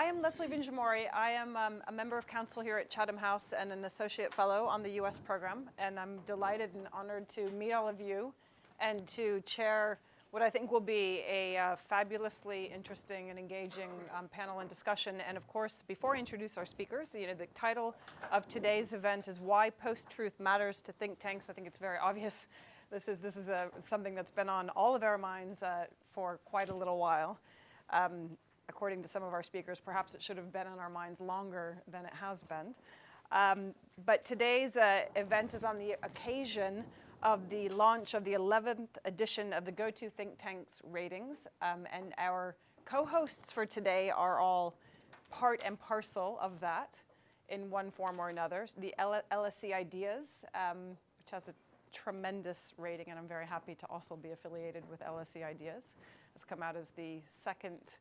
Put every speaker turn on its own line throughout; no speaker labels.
I am Leslie Vinjamori. I am a member of council here at Chatham House and an associate fellow on the US program. And I'm delighted and honored to meet all of you and to chair what I think will be a fabulously interesting and engaging panel and discussion. And of course, before I introduce our speakers, the title of today's event is Why Post-Truth Matters to Think Tanks. I think it's very obvious. This is something that's been on all of our minds for quite a little while. According to some of our speakers, perhaps it should have been on our minds longer than it has been. But today's event is on the occasion of the launch of the 11th edition of the Go-To Think Tanks ratings. And our co-hosts for today are all part and parcel of that in one form or another. The LSE IDEAS, which has a tremendous rating, and I'm very happy to also be affiliated with LSE IDEAS, has come out as the second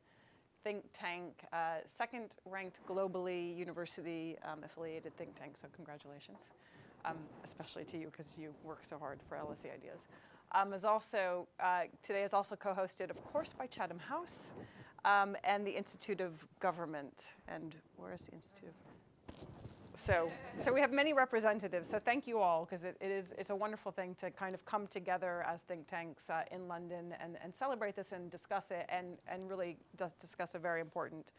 think tank, second ranked globally university affiliated think tank, so congratulations, especially to you because you work so hard for LSE IDEAS. Today is also co-hosted, of course, by Chatham House and the Institute of Government. And where is the Institute? So we have many representatives, so thank you all, because it's a wonderful thing to kind of come together as think tanks in London and celebrate this and discuss it and really discuss a very important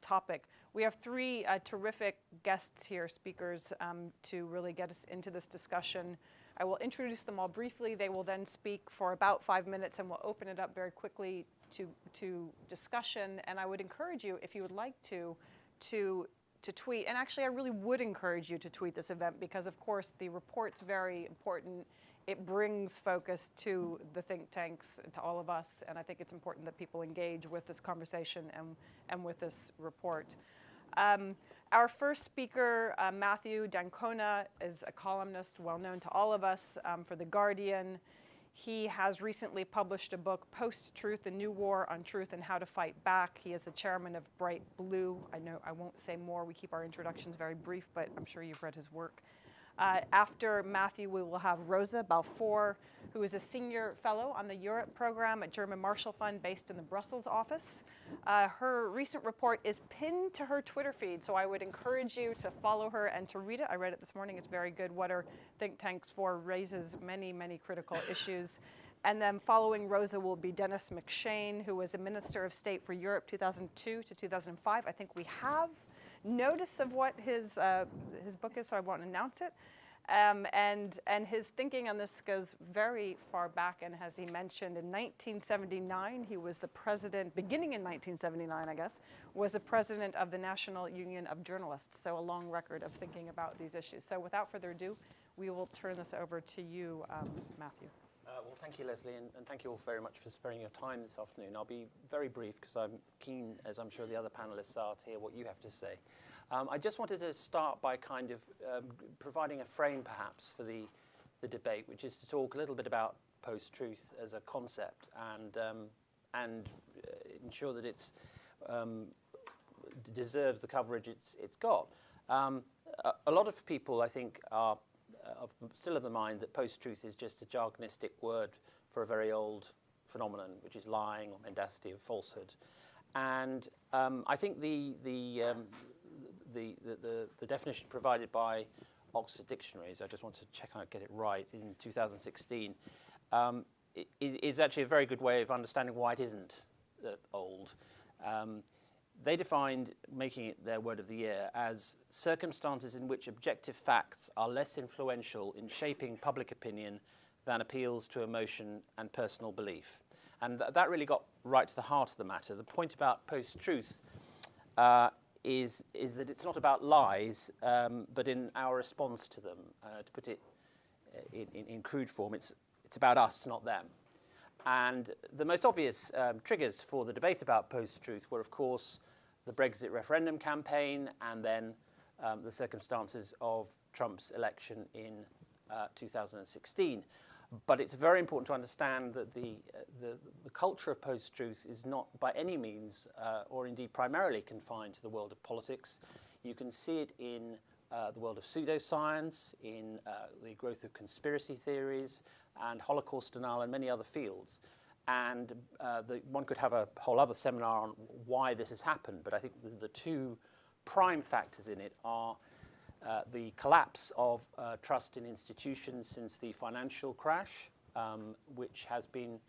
topic. We have three terrific guests here, speakers, to really get us into this discussion. I will introduce them all briefly. They will then speak for about 5 minutes, and we'll open it up very quickly to discussion. And I would encourage you, if you would like to tweet, and actually I really would encourage you to tweet this event because of course the report's very important. It brings focus to the think tanks, to all of us, and I think it's important that people engage with this conversation and with this report. Our first speaker, Matthew D'Ancona, is a columnist well known to all of us for The Guardian. He has recently published a book, Post-Truth, A New War on Truth and How to Fight Back. He is the chairman of Bright Blue. I know I won't say more. We keep our introductions very brief, but I'm sure you've read his work. After Matthew, we will have Rosa Balfour, who is a senior fellow on the Europe program at German Marshall Fund based in the Brussels office. Her recent report is pinned to her Twitter feed, so I would encourage you to follow her and to read it. I read it this morning. It's very good. What Are Think Tanks For? Raises many, many critical issues. And then following Rosa will be Dennis McShane, who was a Minister of State for Europe 2002 to 2005. I think we have notice of what his book is, so I won't announce it. And his thinking on this goes very far back, and as he mentioned, in 1979, he was the president, beginning in 1979, I guess, was the president of the National Union of Journalists, so a long record of thinking about these issues. So without further ado, we will turn this over to you, Matthew.
Well, thank you, Leslie, and thank you all very much for sparing your time this afternoon. I'll be very brief because I'm keen, as I'm sure the other panelists are, to hear what you have to say. I just wanted to start by kind of providing a frame, perhaps, for the debate, which is to talk a little bit about post-truth as a concept and ensure that it's deserves the coverage it's got. A lot of people, I think, are still of the mind that post-truth is just a jargonistic word for a very old phenomenon, which is lying or mendacity or falsehood. And I think the definition provided by Oxford Dictionaries, I just want to check I get it right, in 2016, is actually a very good way of understanding why it isn't old. They defined, making it their word of the year, as circumstances in which objective facts are less influential in shaping public opinion than appeals to emotion and personal belief. And that really got right to the heart of the matter. The point about post-truth is that it's not about lies, but in our response to them. To put it in crude form, it's about us, not them. And the most obvious triggers for the debate about post-truth were, of course, the Brexit referendum campaign and then the circumstances of Trump's election in 2016. But it's very important to understand that the culture of post-truth is not by any means, or indeed primarily, confined to the world of politics. You can see it in the world of pseudoscience, in the growth of conspiracy theories, and Holocaust denial, and many other fields. And one could have a whole other seminar on why this has happened, but I think the two prime factors in it are the collapse of trust in institutions since the financial crash, which has been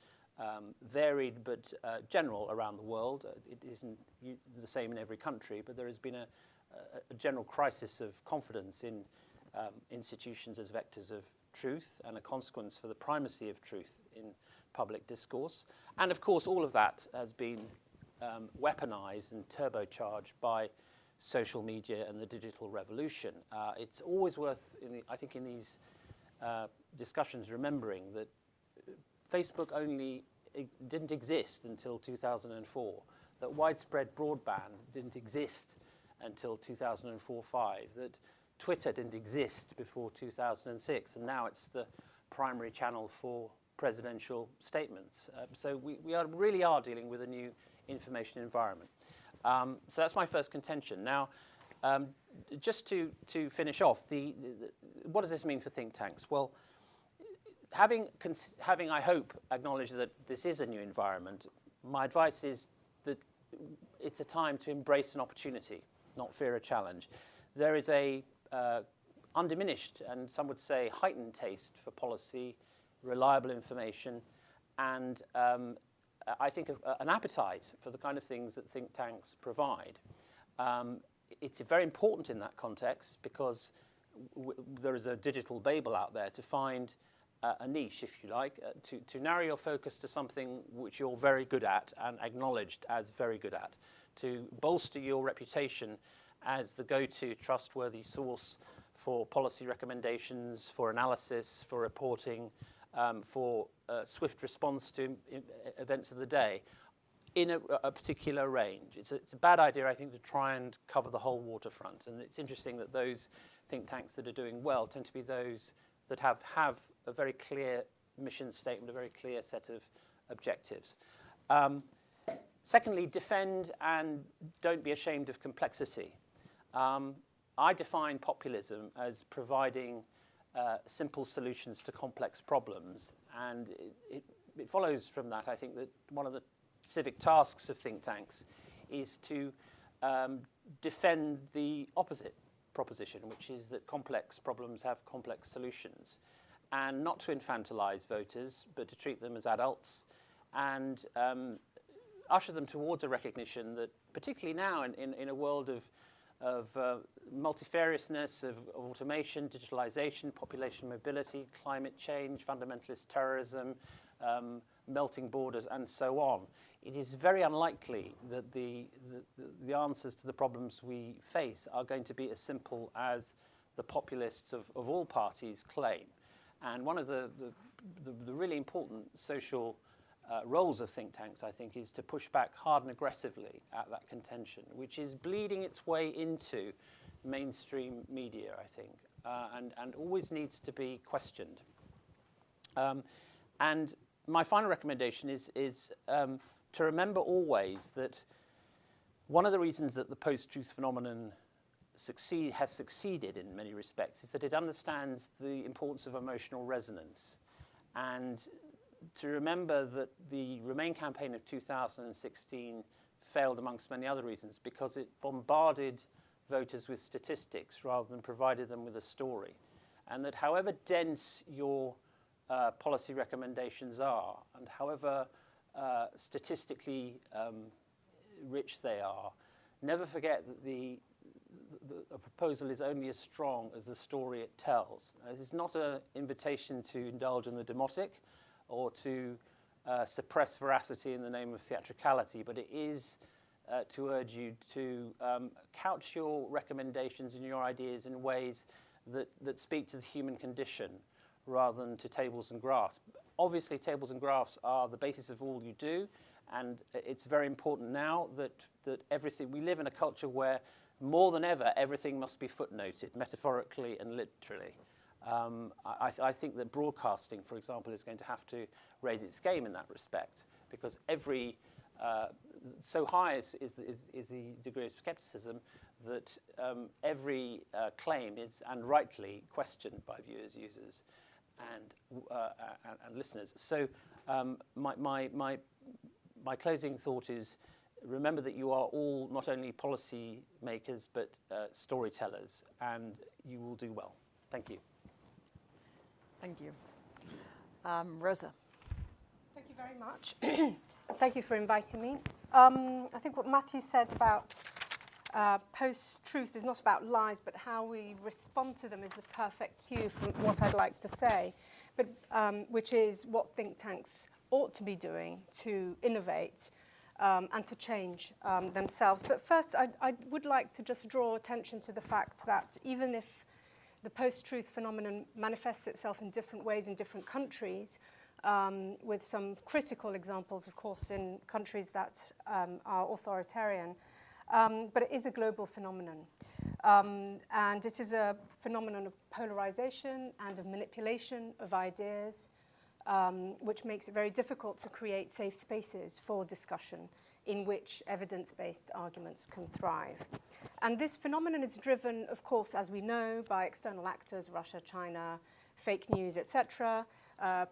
varied but general around the world. It isn't the same in every country, but there has been a general crisis of confidence in institutions as vectors of truth, and a consequence for the primacy of truth in public discourse. And of course, all of that has been weaponized and turbocharged by social media and the digital revolution. It's always worth, I think, in these discussions, remembering that Facebook only didn't exist until 2004, that widespread broadband didn't exist until 2004-05, that Twitter didn't exist before 2006, and now it's the primary channel for presidential statements. So we really are dealing with a new information environment. So that's my first contention. Now, just to finish off, what does this mean for think tanks? Well, having, I hope, acknowledged that this is a new environment, my advice is that it's a time to embrace an opportunity, not fear a challenge. There is a undiminished, and some would say heightened taste for policy, reliable information, and I think an appetite for the kind of things that think tanks provide. It's very important in that context because there is a digital Babel out there to find a niche, if you like, to narrow your focus to something which you're very good at and acknowledged as very good at, to bolster your reputation as the go-to trustworthy source for policy recommendations, for analysis, for reporting, for swift response to events of the day in a particular range. It's a bad idea, I think, to try and cover the whole waterfront. And it's interesting that those think tanks that are doing well tend to be those that have a very clear mission statement, a very clear set of objectives. Secondly, defend and don't be ashamed of complexity. I define populism as providing simple solutions to complex problems, and it follows from that, I think, that one of the civic tasks of think tanks is to defend the opposite proposition, which is that complex problems have complex solutions, and not to infantilize voters, but to treat them as adults and usher them towards a recognition that, particularly now in a world of multifariousness, of automation, digitalization, population mobility, climate change, fundamentalist terrorism, melting borders, and so on, it is very unlikely that the answers to the problems we face are going to be as simple as the populists of all parties claim. And one of the really important social roles of think tanks, I think, is to push back hard and aggressively at that contention, which is bleeding its way into mainstream media, I think, and always needs to be questioned. And my final recommendation is to remember always that one of the reasons that the post-truth phenomenon has succeeded in many respects is that it understands the importance of emotional resonance, and to remember that the Remain campaign of 2016 failed amongst many other reasons because it bombarded voters with statistics rather than provided them with a story, and that however dense your policy recommendations are and however statistically rich they are, never forget that a proposal is only as strong as the story it tells. This is not an invitation to indulge in the demotic or to suppress veracity in the name of theatricality, but it is to urge you to couch your recommendations and your ideas in ways that speak to the human condition rather than to tables and graphs. Obviously, tables and graphs are the basis of all you do, and it's very important now that everything, we live in a culture where more than ever everything must be footnoted, metaphorically and literally. I think that broadcasting, for example, is going to have to raise its game in that respect, because so high is the degree of skepticism that every claim is, and rightly, questioned by viewers, users, and listeners. So My closing thought is, remember that you are all not only policy makers but storytellers, and you will do well. Thank you.
Thank you. Rosa.
Thank you very much. Thank you for inviting me. I think what Matthew said about post-truth is not about lies, but how we respond to them is the perfect cue for what I'd like to say, but which is what think tanks ought to be doing to innovate and to change themselves. But first, I would like to just draw attention to the fact that even if the post-truth phenomenon manifests itself in different ways in different countries, with some critical examples, of course, in countries that are authoritarian, but it is a global phenomenon. And it is a phenomenon of polarization and of manipulation of ideas, which makes it very difficult to create safe spaces for discussion in which evidence-based arguments can thrive. And this phenomenon is driven, of course, as we know, by external actors, Russia, China, fake news, etc.,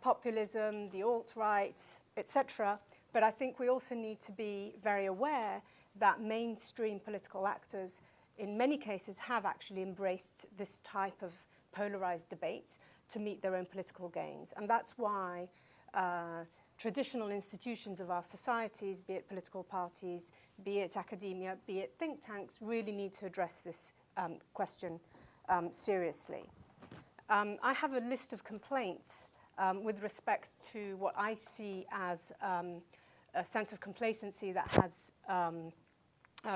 populism, the alt-right, etc. But I think we also need to be very aware that mainstream political actors, in many cases, have actually embraced this type of polarized debate to meet their own political gains. And that's why traditional institutions of our societies, be it political parties, be it academia, be it think tanks, really need to address this question seriously. I have a list of complaints with respect to what I see as a sense of complacency that has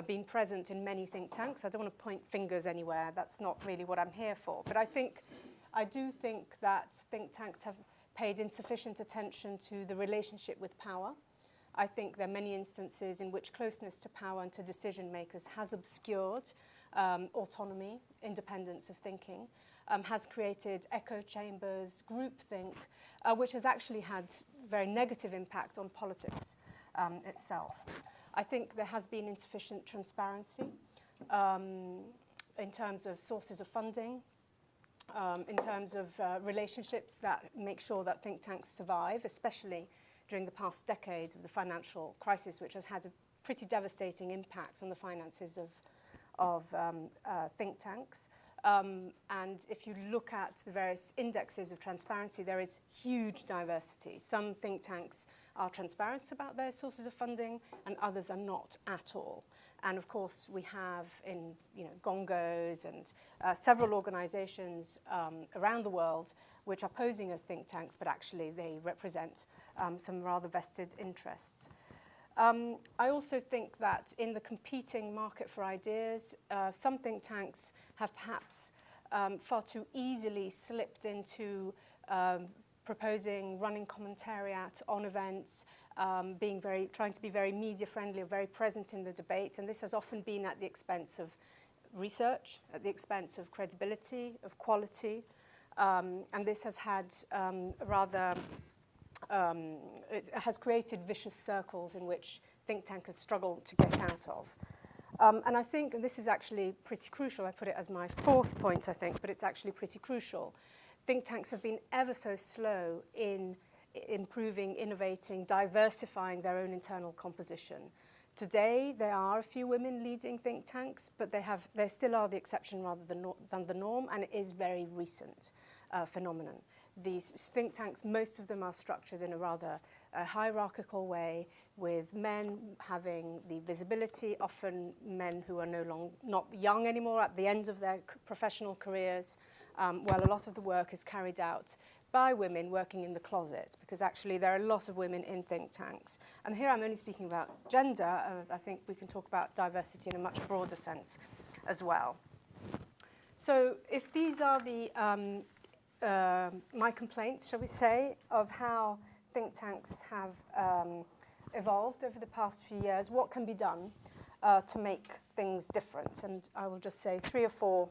been present in many think tanks. I don't want to point fingers anywhere. That's not really what I'm here for. But I do think that think tanks have paid insufficient attention to the relationship with power. I think there are many instances in which closeness to power and to decision makers has obscured autonomy, independence of thinking, has created echo chambers, groupthink, which has actually had very negative impact on politics itself. I think there has been insufficient transparency in terms of sources of funding, in terms of relationships that make sure that think tanks survive, especially during the past decades of the financial crisis, which has had a pretty devastating impact on the finances of think tanks. And if you look at the various indexes of transparency, there is huge diversity. Some think tanks are transparent about their sources of funding, and others are not at all. And of course, we have in Gongos and several organizations around the world which are posing as think tanks, but actually they represent some rather vested interests. I also think that in the competing market for ideas, some think tanks have perhaps far too easily slipped into proposing running commentariat on events, trying to be very media friendly or very present in the debate, and this has often been at the expense of research, at the expense of credibility, of quality, and this has had it has created vicious circles in which think tankers struggle to get out of. And I think, and this is actually pretty crucial, I put it as my fourth point, I think, but it's actually pretty crucial. Think tanks have been ever so slow in improving, innovating, diversifying their own internal composition. Today, there are a few women leading think tanks, but they still are the exception rather than the norm, and it is very recent phenomenon. These think tanks, most of them are structured in a rather hierarchical way, with men having the visibility, often men who are not young anymore, at the end of their professional careers, while a lot of the work is carried out by women working in the closet, because actually there are a lot of women in think tanks. And here I'm only speaking about gender. I think we can talk about diversity in a much broader sense as well. So if these are the my complaints, shall we say, of how think tanks have evolved over the past few years, what can be done to make things different? And I will just say 3 or 4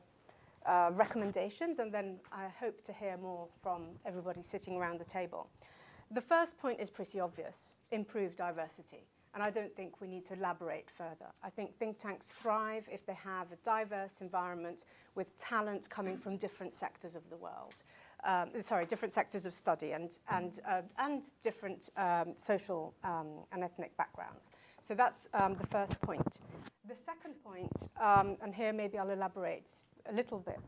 recommendations, and then I hope to hear more from everybody sitting around the table. The first point is pretty obvious: improve diversity. And I don't think we need to elaborate further. I think think tanks thrive if they have a diverse environment with talent coming from different sectors of the world. different sectors of study and different social and ethnic backgrounds. So that's the first point. The second point, and here maybe I'll elaborate a little bit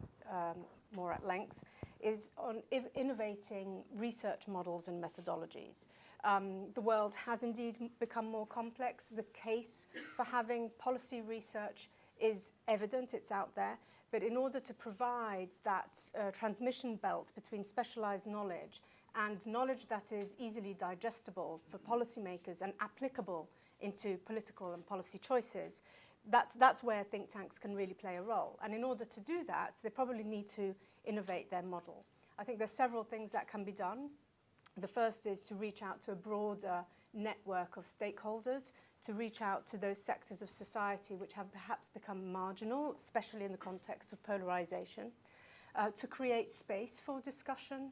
more at length, is on innovating research models and methodologies. The world has indeed become more complex. The case for having policy research is evident, it's out there. But in order to provide that transmission belt between specialized knowledge and knowledge that is easily digestible for policymakers and applicable into political and policy choices, that's where think tanks can really play a role. And in order to do that, they probably need to innovate their model. I think there's several things that can be done. The first is to reach out to a broader network of stakeholders, to reach out to those sectors of society which have perhaps become marginal, especially in the context of polarization, to create space for discussion,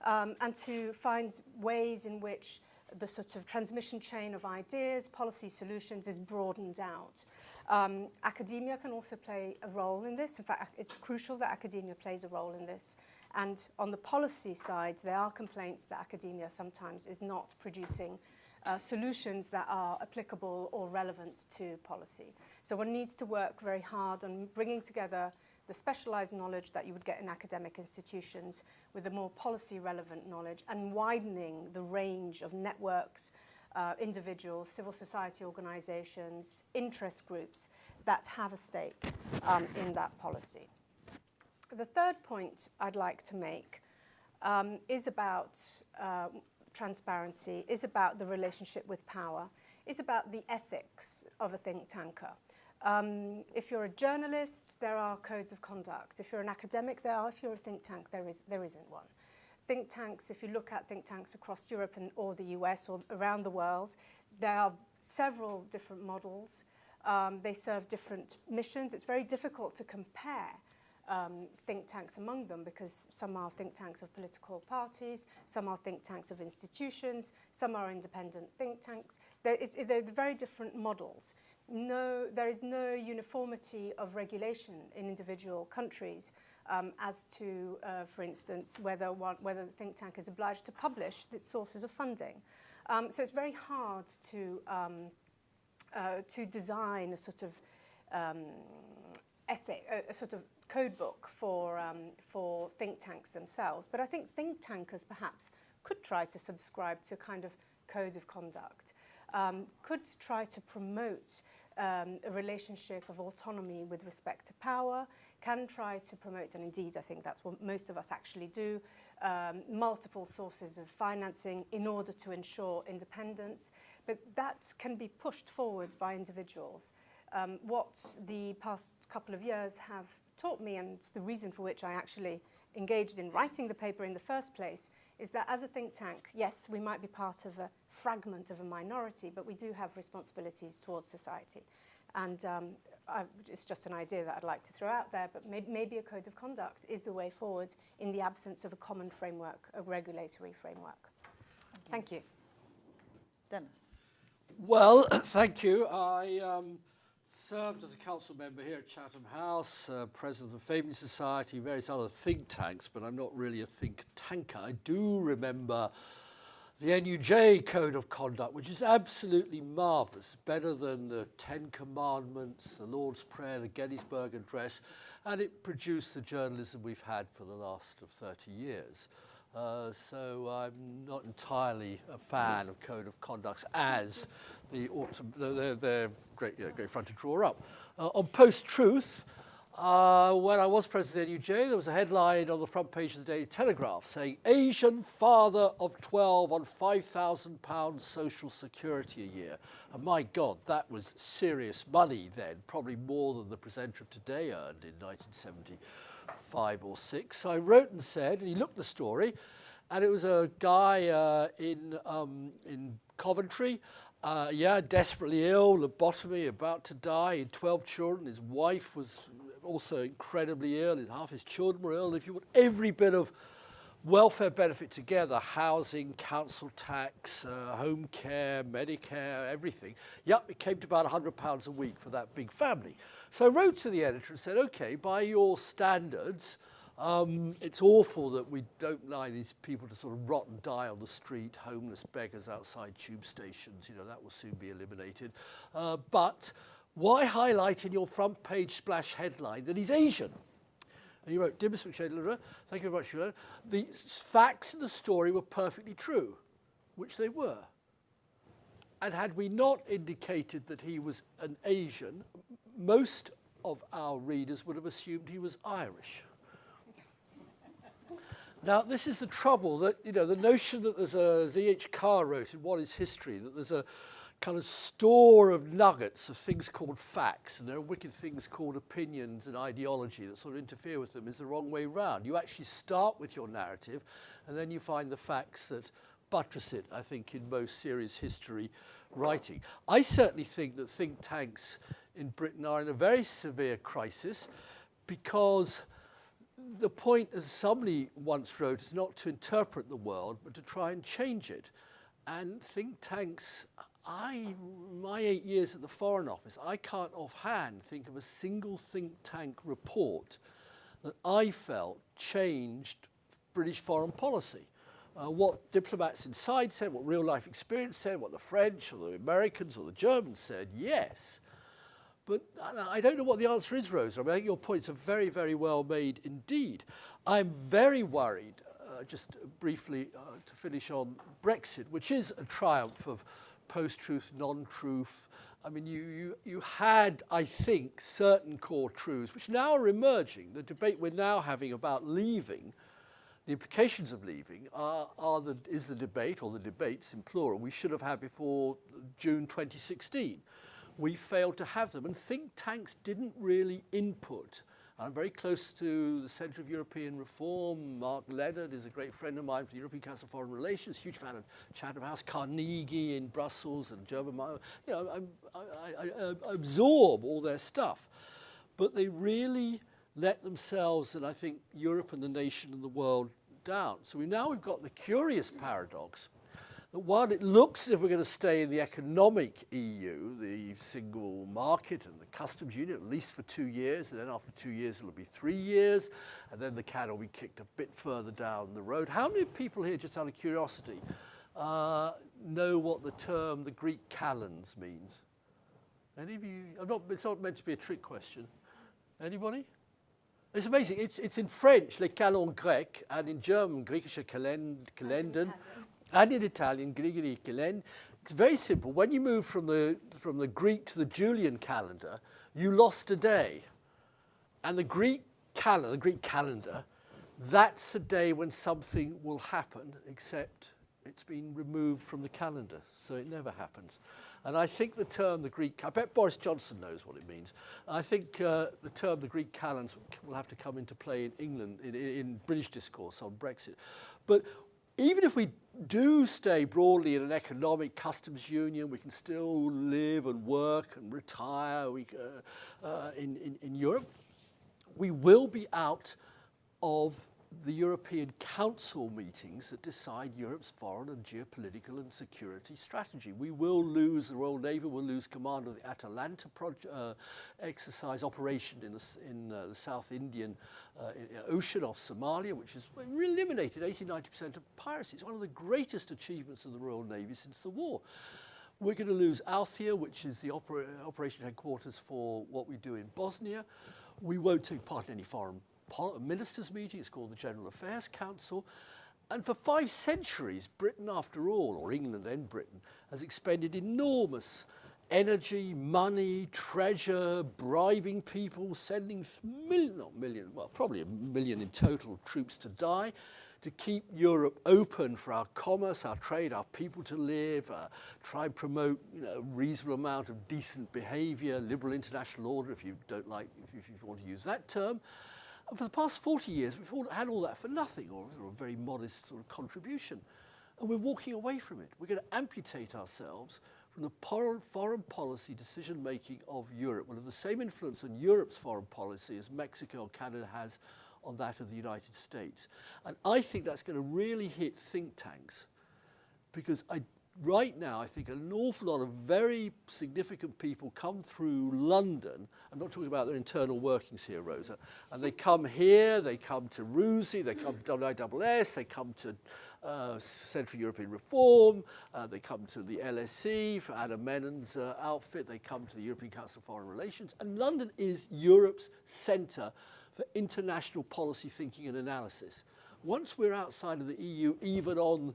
and to find ways in which the sort of transmission chain of ideas, policy solutions is broadened out. Academia can also play a role in this. In fact, it's crucial that academia plays a role in this. And on the policy side, there are complaints that academia sometimes is not producing solutions that are applicable or relevant to policy. So one needs to work very hard on bringing together the specialized knowledge that you would get in academic institutions with the more policy relevant knowledge and widening the range of networks, individuals, civil society organizations, interest groups that have a stake in that policy. The third point I'd like to make is about transparency, is about the relationship with power, is about the ethics of a think tanker. If you're a journalist, there are codes of conduct. If you're an academic, there are. If you're a think tank, there isn't one. Think tanks, if you look at think tanks across Europe or the US or around the world, there are several different models. They serve different missions. It's very difficult to compare think tanks among them because some are think tanks of political parties, some are think tanks of institutions, some are independent think tanks. They're very different models. There is no uniformity of regulation in individual countries as to, for instance, whether the think tank is obliged to publish its sources of funding. So it's very hard to design a sort of a sort of code book for think tanks themselves. But I think think tankers perhaps could try to subscribe to a kind of code of conduct, could try to promote a relationship of autonomy with respect to power, can try to promote, and indeed I think that's what most of us actually do, multiple sources of financing in order to ensure independence. But that can be pushed forward by individuals. What the past couple of years have taught me, and it's the reason for which I actually engaged in writing the paper in the first place, is that as a think tank, yes, we might be part of a fragment of a minority, but we do have responsibilities towards society. And it's just an idea that I'd like to throw out there, but maybe a code of conduct is the way forward in the absence of a common framework, a regulatory framework. Thank you.
Dennis.
Well, thank you. I served as a council member here at Chatham House, president of the Fabling Society, various other think tanks, but I'm not really a think tanker. I do remember the NUJ Code of Conduct, which is absolutely marvellous, better than the Ten Commandments, the Lord's Prayer, the Gettysburg Address, and it produced the journalism we've had for the last of 30 years. So I'm not entirely a fan of Code of Conducts as the great front to draw up. On post-truth, when I was president of NUJ, there was a headline on the front page of the Daily Telegraph saying, Asian father of 12 on £5,000 social security a year. And my God, that was serious money then, probably more than the presenter of Today earned in 1975 or 6. So I wrote and said, and he looked at the story, and it was a guy in Coventry, desperately ill, lobotomy, about to die, and 12 children. His wife was also incredibly ill, and half his children were ill. And if you want every bit of welfare benefit together, housing, council tax, home care, Medicare, everything, it came to about £100 a week for that big family. So I wrote to the editor and said, okay, by your standards, It's awful that we don't allow these people to sort of rot and die on the street, homeless beggars outside tube stations. You know, that will soon be eliminated. But why highlight in your front page splash headline that he's Asian? And you wrote, dear Mr. McShane, thank you very much. The facts in the story were perfectly true, which they were. And had we not indicated that he was an Asian, most of our readers would have assumed he was Irish. Now, this is the trouble, that, you know, the notion that there's a, as E.H. Carr wrote in What is History, that there's a kind of store of nuggets of things called facts, and there are wicked things called opinions and ideology that sort of interfere with them, is the wrong way round. You actually start with your narrative, and then you find the facts that buttress it, I think, in most serious history writing. I certainly think that think tanks in Britain are in a very severe crisis, because the point, as somebody once wrote, is not to interpret the world, but to try and change it. And think tanks, my 8 years at the Foreign Office, I can't offhand think of a single think tank report that I felt changed British foreign policy. What diplomats inside said, what real life experience said, what the French or the Americans or the Germans said, yes. But I don't know what the answer is, Rosa. I mean, I think your points are very, very well made indeed. I'm very worried, just briefly to finish on Brexit, which is a triumph of post-truth, non-truth. I mean, you had, I think, certain core truths, which now are emerging. The debate we're now having about leaving, the implications of leaving, is the debate, or the debates in plural, we should have had before June 2016. We failed to have them, and think tanks didn't really input. I'm very close to the Centre of European Reform. Mark Leonard is a great friend of mine from the European Council of Foreign Relations, huge fan of Chatham House, Carnegie in Brussels, and German. You know, I absorb all their stuff, but they really let themselves, and I think Europe and the nation and the world, down. So we've got the curious paradox that while it looks as if we're going to stay in the economic EU, the single market and the customs union, at least for 2 years, and then after 2 years it'll be 3 years, and then the can will be kicked a bit further down the road. How many people here, just out of curiosity, know what the term the Greek kalends means? Any of you? It's not meant to be a trick question. Anybody? It's amazing. It's in French, les calends grecs, and in German, griechische Kalenden, and in Italian, griechische Kalend. It's very simple. When you move from the Greek to the Julian calendar, you lost a day. And the Greek calendar, that's a day when something will happen, except it's been removed from the calendar, so it never happens. And I think the term the Greek, I bet Boris Johnson knows what it means. I think the term the Greek calends will have to come into play in England, in British discourse on Brexit. But even if we do stay broadly in an economic customs union, we can still live and work and retire in Europe. We will be out of the European Council meetings that decide Europe's foreign and geopolitical and security strategy. We will lose, the Royal Navy will lose command of the Atalanta exercise operation in the South Indian Ocean off Somalia, which has eliminated 80-90% of piracy. It's one of the greatest achievements of the Royal Navy since the war. We're going to lose Althea, which is the operation headquarters for what we do in Bosnia. We won't take part in any foreign ministers' meeting. It's called the General Affairs Council. And for 5 centuries, Britain, after all, or England and Britain, has expended enormous energy, money, treasure, bribing people, sending probably 1 million in total troops to die, to keep Europe open for our commerce, our trade, our people to live, try and promote a reasonable amount of decent behaviour, liberal international order, if you want to use that term. And for the past 40 years, we've had all that for nothing, or a very modest sort of contribution. And we're walking away from it. We're going to amputate ourselves from the foreign policy decision-making of Europe. Will have the same influence on Europe's foreign policy as Mexico or Canada has on that of the United States. And I think that's going to really hit think tanks, because right now, I think an awful lot of very significant people come through London. I'm not talking about their internal workings here, Rosa. And they come here, they come to RUSI, they come to IIS, they come to Centre for European Reform, they come to the LSE for Adam Menon's outfit, they come to the European Council of Foreign Relations. And London is Europe's centre for international policy thinking and analysis. Once we're outside of the EU, even on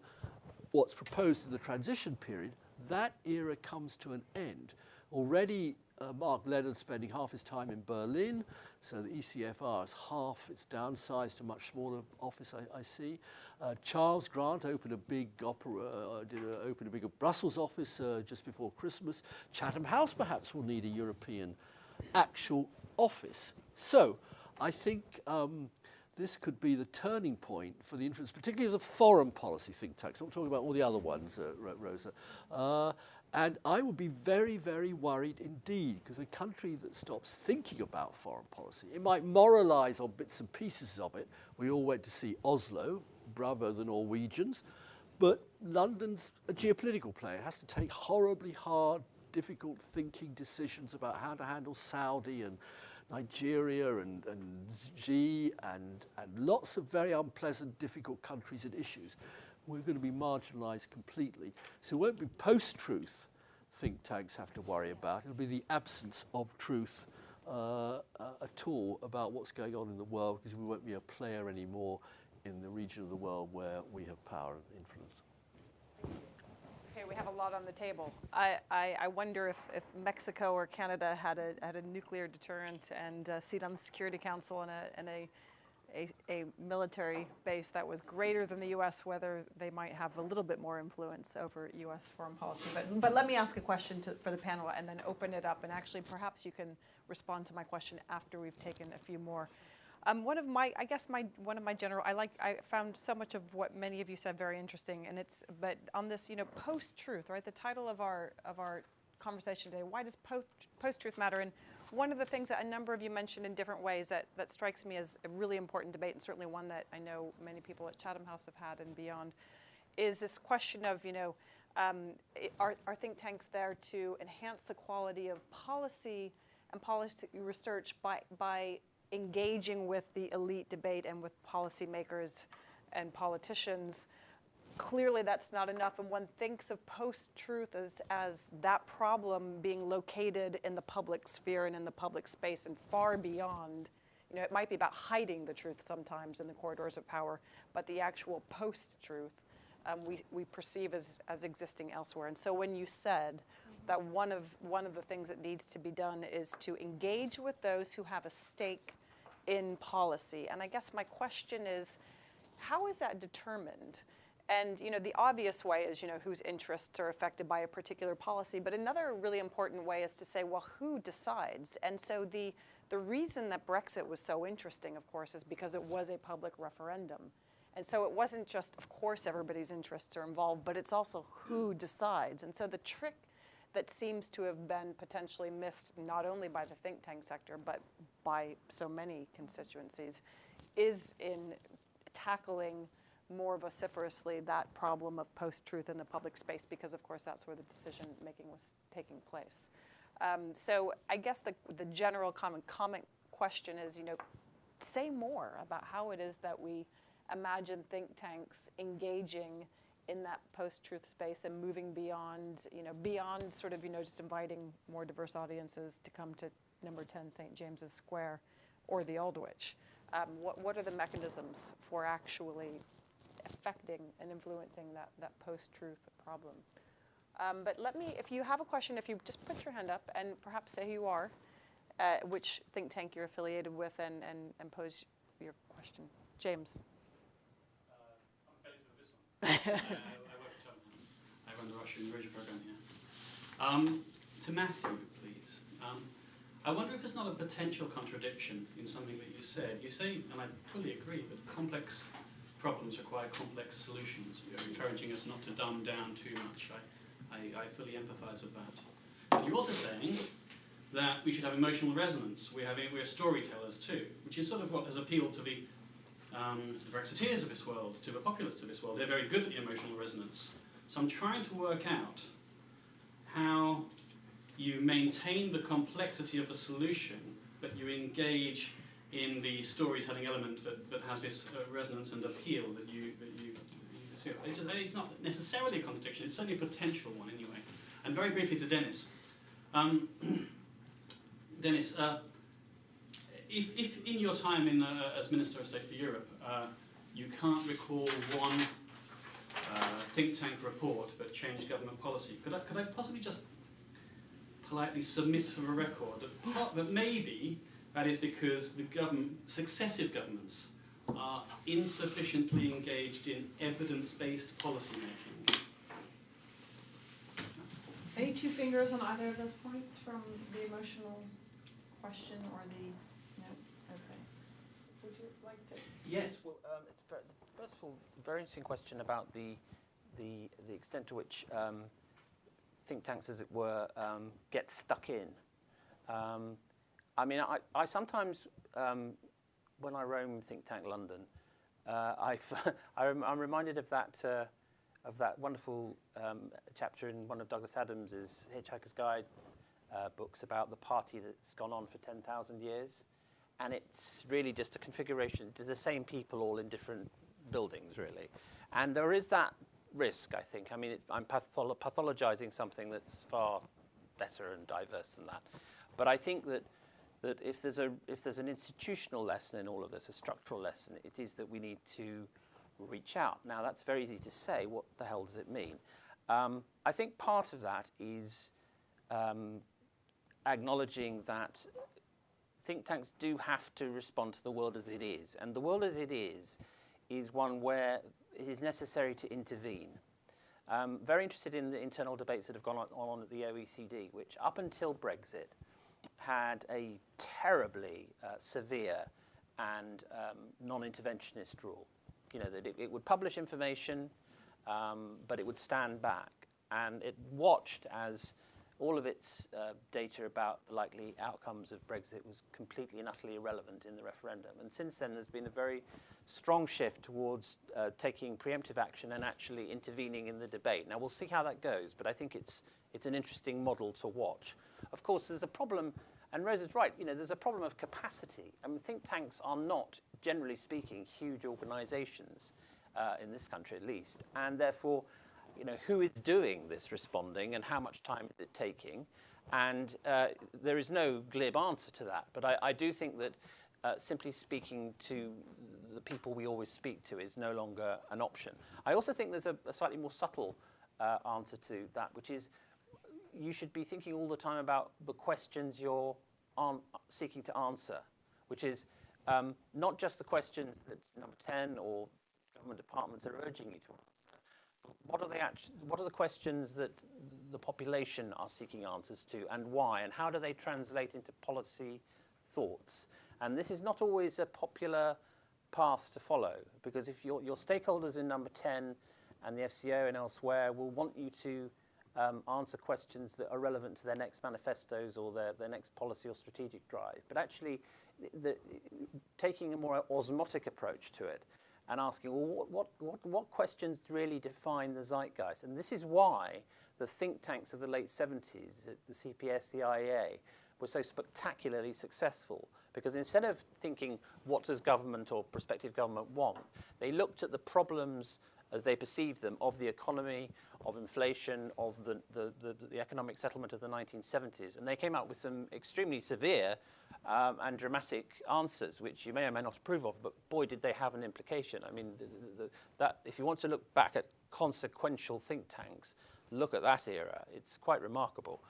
what's proposed in the transition period, that era comes to an end. Already, Mark Leonard's spending half his time in Berlin, so the ECFR is half, it's downsized to a much smaller office, I see. Charles Grant opened a big Brussels office just before Christmas. Chatham House perhaps will need a European actual office. So, I think this could be the turning point for the influence, particularly of the foreign policy think tanks. I'm talking about all the other ones, Rosa. And I would be very, very worried indeed, because a country that stops thinking about foreign policy, it might moralise on bits and pieces of it. We all went to see Oslo, bravo the Norwegians, but London's a geopolitical player. It has to take horribly hard, difficult thinking decisions about how to handle Saudi and Nigeria and Xi and lots of very unpleasant, difficult countries and issues. We're going to be marginalised completely. So it won't be post-truth think tanks have to worry about. It'll be the absence of truth at all about what's going on in the world, because we won't be a player anymore in the region of the world where we have power and influence.
Okay, we have a lot on the table. I wonder if Mexico or Canada had a nuclear deterrent and a seat on the Security Council and a military base that was greater than the U.S., whether they might have a little bit more influence over U.S. foreign policy. But let me ask a question for the panel and then open it up. And actually, perhaps you can respond to my question after we've taken a few more. One of my general, I found so much of what many of you said very interesting, and but on this, post-truth, right? The title of our conversation today, why does post-truth matter? And one of the things that a number of you mentioned in different ways that strikes me as a really important debate, and certainly one that I know many people at Chatham House have had and beyond, is this question of, are think tanks there to enhance the quality of policy and policy research by engaging with the elite debate and with policymakers and politicians? Clearly that's not enough, and one thinks of post-truth as that problem being located in the public sphere and in the public space and far beyond. It might be about hiding the truth sometimes in the corridors of power, but the actual post-truth we perceive as existing elsewhere. And so when you said that one of the things that needs to be done is to engage with those who have a stake in policy, and I guess my question is, how is that determined? And the obvious way is whose interests are affected by a particular policy, but another really important way is to say, well, who decides? And so the reason that Brexit was so interesting, of course, is because it was a public referendum. And so it wasn't just, of course, everybody's interests are involved, but it's also who decides. And so the trick that seems to have been potentially missed not only by the think tank sector, but by so many constituencies, is in tackling more vociferously that problem of post-truth in the public space, because of course that's where the decision making was taking place. So I guess the general comment question is, say more about how it is that we imagine think tanks engaging in that post-truth space and moving beyond, beyond sort of, just inviting more diverse audiences to come to number 10 St. James's Square or the Aldwych. What are the mechanisms for actually affecting and influencing that post-truth problem? But if you have a question, if you just put your hand up and perhaps say who you are, which think tank you're affiliated with, and pose your question. James.
I'm affiliated with this one. I work at Chatham House. I run the Russian Eurasia program here. To Matthew, please. I wonder if there's not a potential contradiction in something that you said. You say, and I fully agree, that complex problems require complex solutions. You're encouraging us not to dumb down too much. I fully empathise with that. But you're also saying that we should have emotional resonance. We're storytellers too, which is sort of what has appealed to the Brexiteers of this world, to the populists of this world. They're very good at the emotional resonance. So I'm trying to work out how you maintain the complexity of the solution, but you engage in the storytelling element that has this resonance and appeal that you see. It's not necessarily a contradiction, it's certainly a potential one anyway. And very briefly to Dennis. Dennis, if in your time as Minister of State for Europe, you can't recall one think tank report that changed government policy, could I possibly just politely submit to the record that maybe that is because the successive governments are insufficiently engaged in evidence-based policy making?
Any two fingers on either of those points from the emotional question or the, no? Okay. Would you like to?
Yes, well, first of all, very interesting question about the extent to which think tanks, as it were, get stuck in. I mean, I sometimes, when I roam Think Tank London, I'm reminded of that wonderful chapter in one of Douglas Adams's Hitchhiker's Guide books about the party that's gone on for 10,000 years. And it's really just a configuration to the same people all in different buildings, really. And there is that risk, I think. I mean, I'm pathologizing something that's far better and diverse than that. But I think that if there's an institutional lesson in all of this, a structural lesson, it is that we need to reach out. Now, that's very easy to say. What the hell does it mean? I think part of that is acknowledging that think tanks do have to respond to the world as it is. And the world as it is one where it is necessary to intervene. Very interested in the internal debates that have gone on at the OECD, which up until Brexit had a terribly severe and non-interventionist rule. You know, that it would publish information, but it would stand back. And it watched as all of its data about likely outcomes of Brexit was completely and utterly irrelevant in the referendum. And since then, there's been a very strong shift towards taking preemptive action and actually intervening in the debate. Now, we'll see how that goes, but I think it's an interesting model to watch. Of course, there's a problem, and Rosa's right, you know, there's a problem of capacity. I mean, think tanks are not, generally speaking, huge organizations, in this country at least, and therefore, you know, who is doing this responding and how much time is it taking? And there is no glib answer to that. But I do think that simply speaking to the people we always speak to is no longer an option. I also think there's a slightly more subtle answer to that, which is you should be thinking all the time about the questions you're seeking to answer, which is not just the questions that number 10 or government departments are urging you to answer. What are the questions that the population are seeking answers to, and why, and how do they translate into policy thoughts? And this is not always a popular path to follow, because if your stakeholders in number 10 and the FCO and elsewhere will want you to answer questions that are relevant to their next manifestos or their next policy or strategic drive, but actually taking a more osmotic approach to it, and asking, well, what questions really define the zeitgeist? And this is why the think tanks of the late 70s, the CPS, the IEA, were so spectacularly successful. Because instead of thinking, what does government or prospective government want, they looked at the problems as they perceived them of the economy, of inflation, of the economic settlement of the 1970s. And they came up with some extremely severe and dramatic answers, which you may or may not approve of, but boy, did they have an implication. I mean, that if you want to look back at consequential think tanks, look at that era. It's quite remarkable.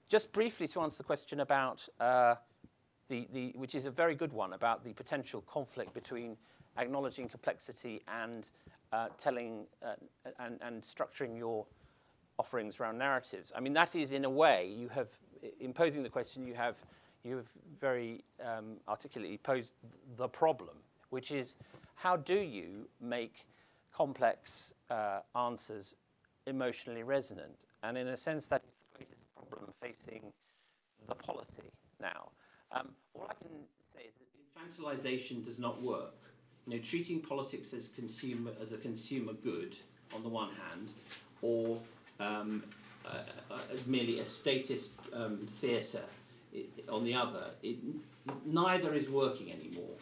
Just briefly to answer the question about, which is a very good one, about the potential conflict between acknowledging complexity and telling and structuring your offerings around narratives. I mean, that is, in a way, you have, imposing the question, you have very articulately posed the problem, which is, how do you make complex answers emotionally resonant? And in a sense, that is the greatest problem facing the polity now. All I can say is that infantilization does not work. You know, treating politics as a consumer good on the one hand, or merely a statist theatre on the other. Neither is working anymore.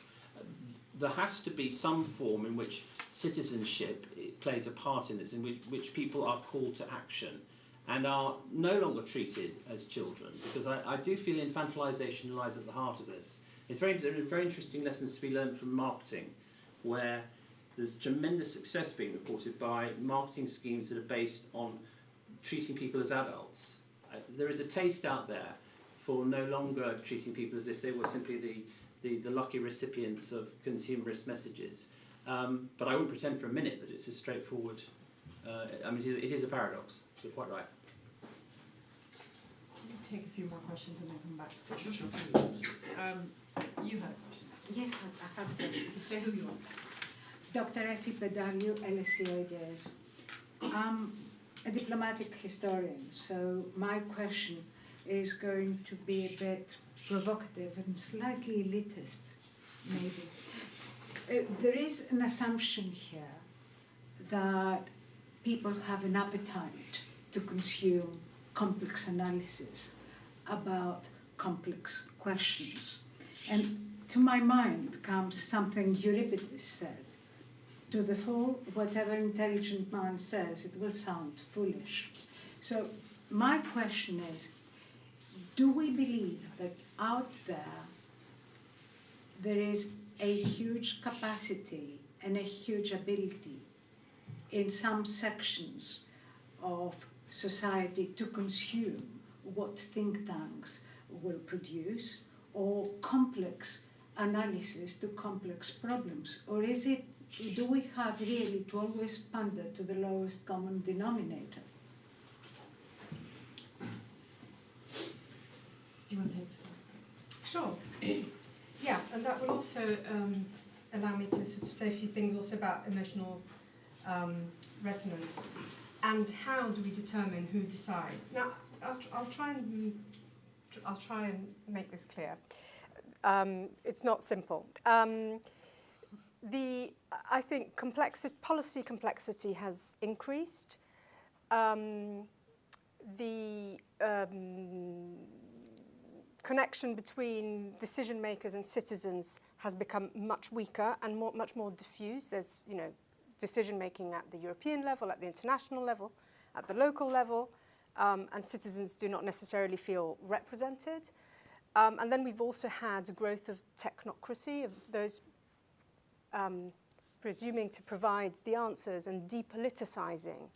There has to be some form in which citizenship plays a part in this, in which people are called to action and are no longer treated as children, because I do feel infantilisation lies at the heart of this. There are very interesting lessons to be learned from marketing, where there's tremendous success being reported by marketing schemes that are based on treating people as adults. There is a taste out there for no longer treating people as if they were simply the lucky recipients of consumerist messages. But I wouldn't pretend for a minute that it's as straightforward. It is a paradox. You're quite right.
We'll take a few more questions and then come back. You had a question.
Yes, I have a question.
You say who you are.
Dr. Effie Pedalio, LSE IDEAS. I'm a diplomatic historian, so my question is going to be a bit provocative and slightly elitist, maybe. There is an assumption here that people have an appetite to consume complex analysis about complex questions. And to my mind comes something Euripides said: to the fool, whatever intelligent man says, it will sound foolish. So my question is, do we believe that out there is a huge capacity and a huge ability in some sections of society to consume what think tanks will produce, or complex analysis to complex problems? Or do we have really to always pander to the lowest common denominator?
Do you want to take this one?
Sure. Yeah, and that will also allow me to sort of say a few things also about emotional resonance and how do we determine who decides. Now, I'll try and make this clear. It's not simple. I think policy complexity has increased. The connection between decision makers and citizens has become much weaker and much more diffuse. There's, decision making at the European level, at the international level, at the local level, and citizens do not necessarily feel represented. And then we've also had growth of technocracy, of those presuming to provide the answers and depoliticizing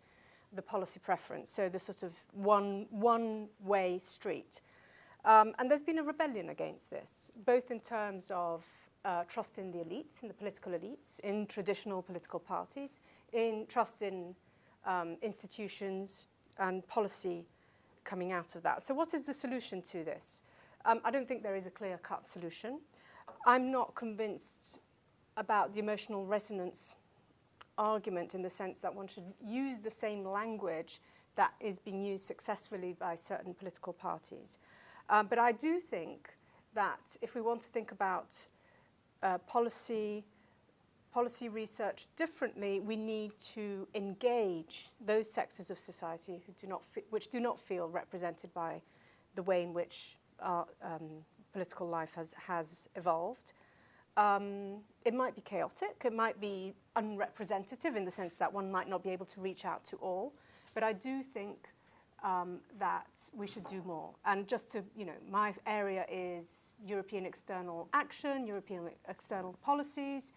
the policy preference, so the sort of one-way street. And there's been a rebellion against this, both in terms of trust in the elites, in the political elites, in traditional political parties, in trust in institutions and policy coming out of that. So what is the solution to this? I don't think there is a clear-cut solution. I'm not convinced about the emotional resonance argument in the sense that one should use the same language that is being used successfully by certain political parties. But I do think that if we want to think about policy research differently, we need to engage those sectors of society which do not feel represented by the way in which our political life has evolved. It might be chaotic, it might be unrepresentative in the sense that one might not be able to reach out to all, but I do think that we should do more. And just to, my area is European external action, European external policies,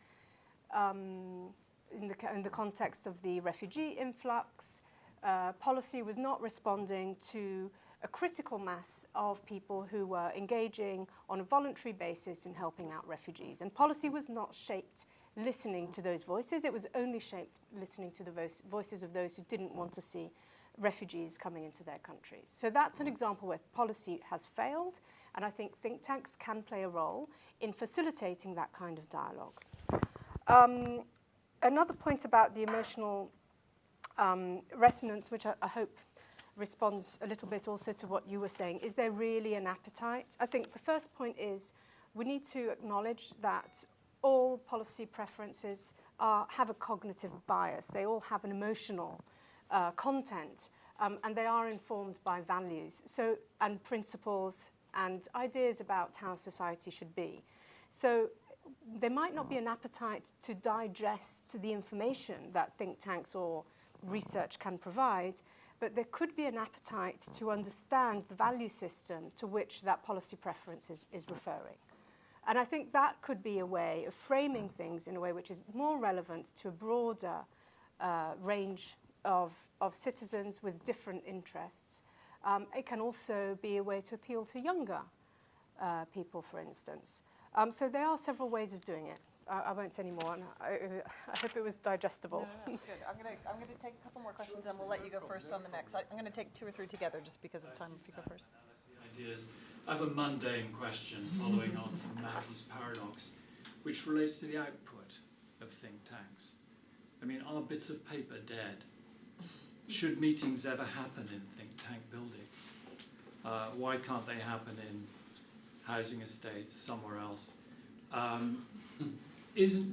in the context of the refugee influx. Policy was not responding to a critical mass of people who were engaging on a voluntary basis in helping out refugees. And policy was not shaped listening to those voices, it was only shaped listening to the voices of those who didn't want to see refugees coming into their countries. So that's an example where policy has failed, and I think think tanks can play a role in facilitating that kind of dialogue. Another point about the emotional resonance, which I hope responds a little bit also to what you were saying, is there really an appetite? I think the first point is we need to acknowledge that all policy preferences have a cognitive bias. They all have an emotional content, and they are informed by values and principles and ideas about how society should be. So there might not be an appetite to digest the information that think tanks or research can provide, but there could be an appetite to understand the value system to which that policy preference is referring. And I think that could be a way of framing things in a way which is more relevant to a broader range of citizens with different interests. It can also be a way to appeal to younger people, for instance. So there are several ways of doing it. I won't say any more, and I hope it was digestible.
No, that's good. I'm gonna take a couple more questions, and we'll let you go first on the next. I'm gonna take 2 or 3 together, just because of time. If you go first.
LSE Ideas. I have a mundane question following on from Matthew's paradox, which relates to the output of think tanks. I mean, are bits of paper dead? Should meetings ever happen in think tank buildings? Why can't they happen in housing estates somewhere else?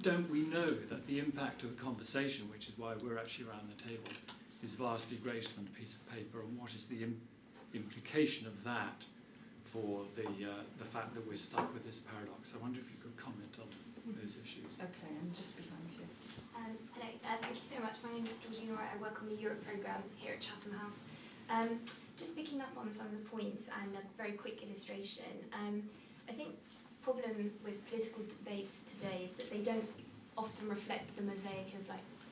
Don't we know that the impact of a conversation, which is why we're actually around the table, is vastly greater than a piece of paper, and what is the implication of that for the fact that we're stuck with this paradox? I wonder if you could comment on those issues.
Okay, and just behind you.
Hello, thank you so much. My name is Georgina Wright. I work on the Europe programme here at Chatham House. Just picking up on some of the points and a very quick illustration. I think the problem with political debates today is that they don't often reflect the mosaic of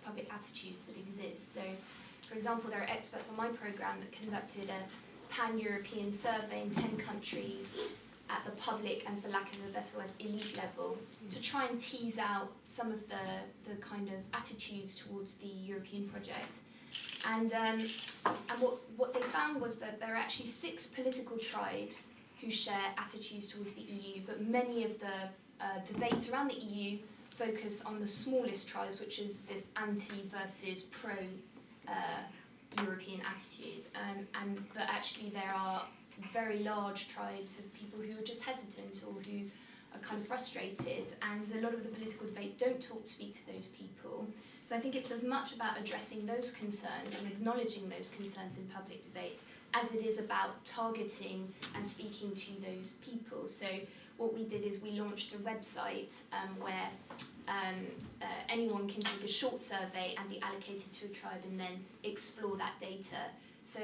public attitudes that exist. So, for example, there are experts on my programme that conducted a pan-European survey in 10 countries at the public and, for lack of a better word, elite level, to try and tease out some of the kind of attitudes towards the European project. And what they found was that there are actually 6 political tribes who share attitudes towards the EU, but many of the debates around the EU focus on the smallest tribes, which is this anti versus pro European attitude. But actually there are very large tribes of people who are just hesitant or who are kind of frustrated, and a lot of the political debates don't speak to those people. So I think it's as much about addressing those concerns and acknowledging those concerns in public debates as it is about targeting and speaking to those people. So what we did is we launched a website where anyone can take a short survey and be allocated to a tribe and then explore that data. So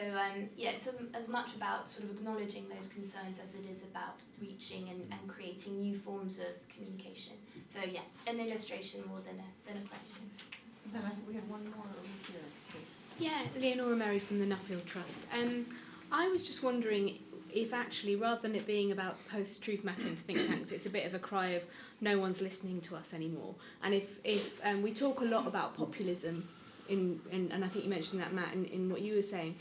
yeah, it's as much about sort of acknowledging those concerns as it is about reaching and creating new forms of communication. So yeah, an illustration more than a question.
Then I think we have one more over here.
Yeah, Leonora Murray from the Nuffield Trust. I was just wondering if actually, rather than it being about post-truth mapping to think tanks, it's a bit of a cry of no one's listening to us anymore. And if we talk a lot about populism, and I think you mentioned that, Matt, in what you were saying,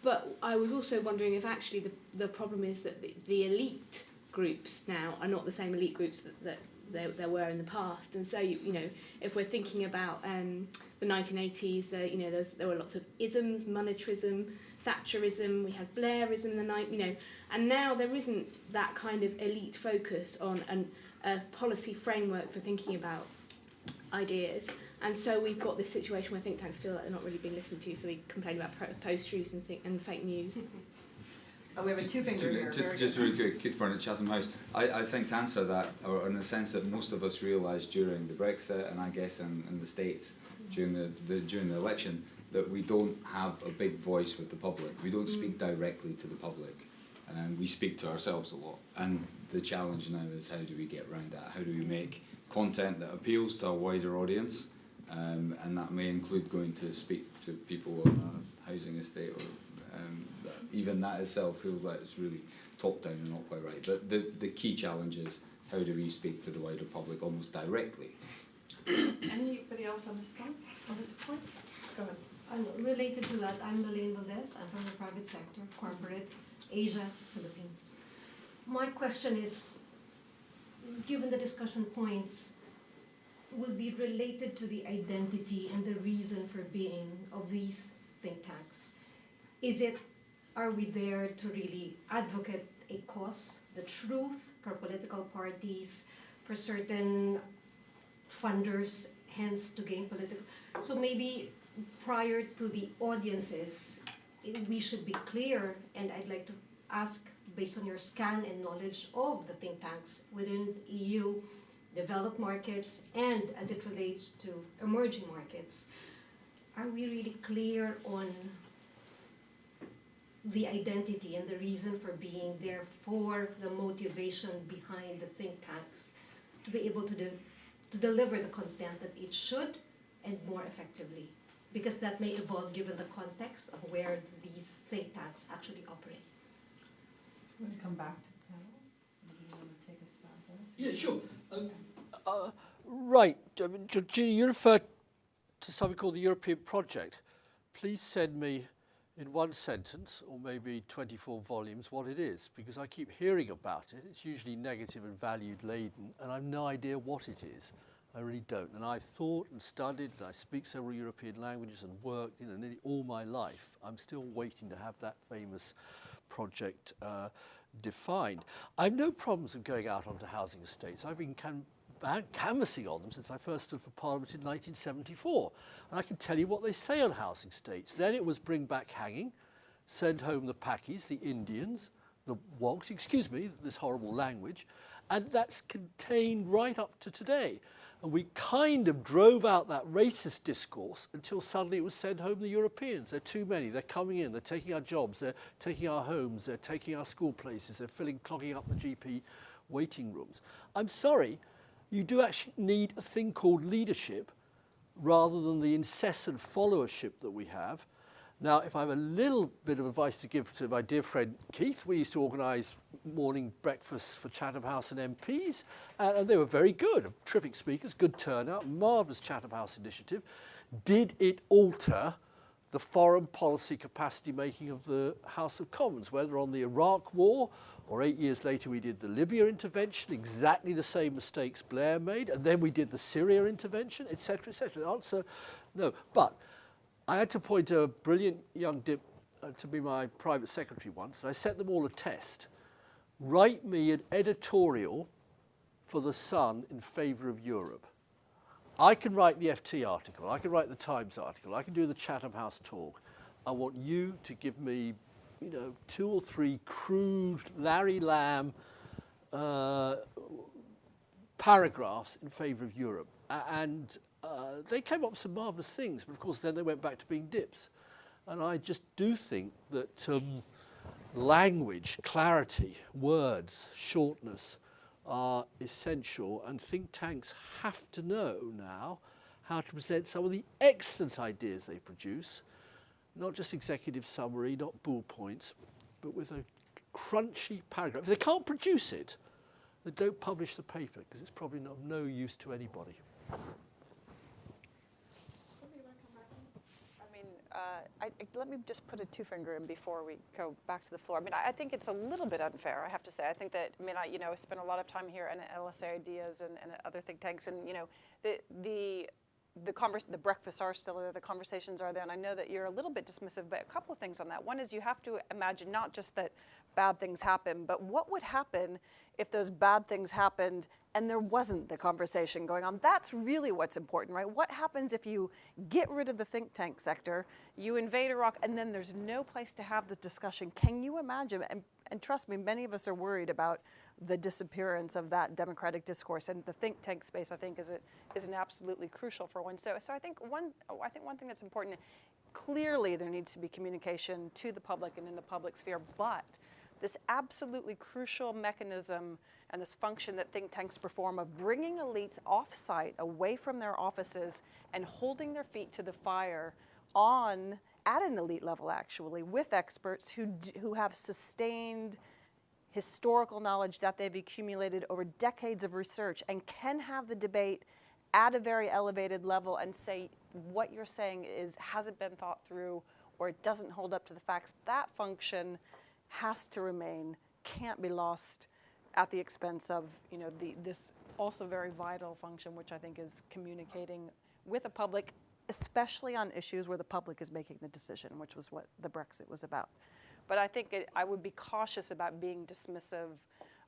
but I was also wondering if actually the problem is that the elite groups now are not the same elite groups that there were in the past. And so, if we're thinking about the 1980s, there were lots of isms, monetarism, Thatcherism, we had Blairism in the night, and now there isn't that kind of elite focus on a policy framework for thinking about ideas. And so we've got this situation where think tanks feel like they're not really being listened to, so we complain about post-truth and fake news.
We have a two-finger here.
Just really quick, Keith Byrne at Chatham House. I think to answer that, or in the sense that most of us realised during the Brexit, and I guess in the States during the election, that we don't have a big voice with the public. We don't speak directly to the public. We speak to ourselves a lot. And the challenge now is, how do we get around that? How do we make content that appeals to a wider audience? And that may include going to speak to people on a housing estate, or even that itself feels like it's really top down and not quite right. But the key challenge is, how do we speak to the wider public almost directly?
Anybody else on this point? Go ahead.
Related to that, I'm Lillian Valdez. I'm from the private sector, corporate, Asia, Philippines. My question is, given the discussion points, will be related to the identity and the reason for being of these think tanks. Are we there to really advocate a cause, the truth, for political parties, for certain funders hence to gain political. So maybe prior to the audiences, we should be clear, and I'd like to ask, based on your scan and knowledge of the think tanks within EU, developed markets, and as it relates to emerging markets, are we really clear on the identity and the reason for being there, for the motivation behind the think tanks, to be able to deliver the content that it should and more effectively? Because that may evolve given the context of where these think tanks actually operate.
I'm going to come back to the panel. Somebody want to take a stab at this?
Yeah, sure. Right, Georgina, you referred to something called the European Project. Please send me in one sentence, or maybe 24 volumes, what it is, because I keep hearing about it. It's usually negative and valued laden, and I have no idea what it is. I really don't. And I've thought and studied, and I speak several European languages and worked, nearly all my life. I'm still waiting to have that famous project defined. I have no problems with going out onto housing estates. I've been canvassing on them since I first stood for Parliament in 1974. And I can tell you what they say on housing estates. Then it was bring back hanging, send home the Pakis, the Indians, the wogs, excuse me, this horrible language, and that's contained right up to today. And we kind of drove out that racist discourse until suddenly it was send home the Europeans. There are too many. They're coming in. They're taking our jobs. They're taking our homes. They're taking our school places. They're clogging up the GP waiting rooms. I'm sorry, you do actually need a thing called leadership rather than the incessant followership that we have. Now, if I have a little bit of advice to give to my dear friend Keith, we used to organise morning breakfasts for Chatham House and MPs, and they were very good, terrific speakers, good turnout, marvellous Chatham House initiative. Did it alter the foreign policy capacity making of the House of Commons, whether on the Iraq War, or 8 years later we did the Libya intervention, exactly the same mistakes Blair made, and then we did the Syria intervention, etc., etc. The answer, no. But I had to appoint a brilliant young dip to be my private secretary once, and I set them all a test. Write me an editorial for The Sun in favour of Europe. I can write the FT article, I can write the Times article, I can do the Chatham House talk. I want you to give me, 2 or 3 crude Larry Lamb paragraphs in favour of Europe. And they came up with some marvellous things, but of course then they went back to being dips. And I just do think that language, clarity, words, shortness are essential, and think tanks have to know now how to present some of the excellent ideas they produce, not just executive summary, not bullet points, but with a crunchy paragraph. If they can't produce it, they don't publish the paper, because it's probably of no use to anybody.
Let me just put a two-finger in before we go back to the floor. I think it's a little bit unfair, I have to say. I think that, I spent a lot of time here in LSE IDEAS and other think tanks, and, the breakfasts are still there, the conversations are there, and I know that you're a little bit dismissive, but a couple of things on that. One is you have to imagine not just that bad things happen, but what would happen if those bad things happened and there wasn't the conversation going on? That's really what's important, right? What happens if you get rid of the think tank sector, you invade Iraq, and then there's no place to have the discussion? Can you imagine? And trust me, many of us are worried about the disappearance of that democratic discourse, and the think tank space, I think, is an absolutely crucial for one. So I think one thing that's important, clearly there needs to be communication to the public and in the public sphere, but this absolutely crucial mechanism and this function that think tanks perform of bringing elites off-site, away from their offices, and holding their feet to the fire at an elite level, actually, with experts who have sustained historical knowledge that they've accumulated over decades of research and can have the debate at a very elevated level and say what you're saying hasn't been thought through, or it doesn't hold up to the facts. That function has to remain, can't be lost at the expense of this also very vital function, which I think is communicating with the public, especially on issues where the public is making the decision, which was what the Brexit was about. But I think I would be cautious about being dismissive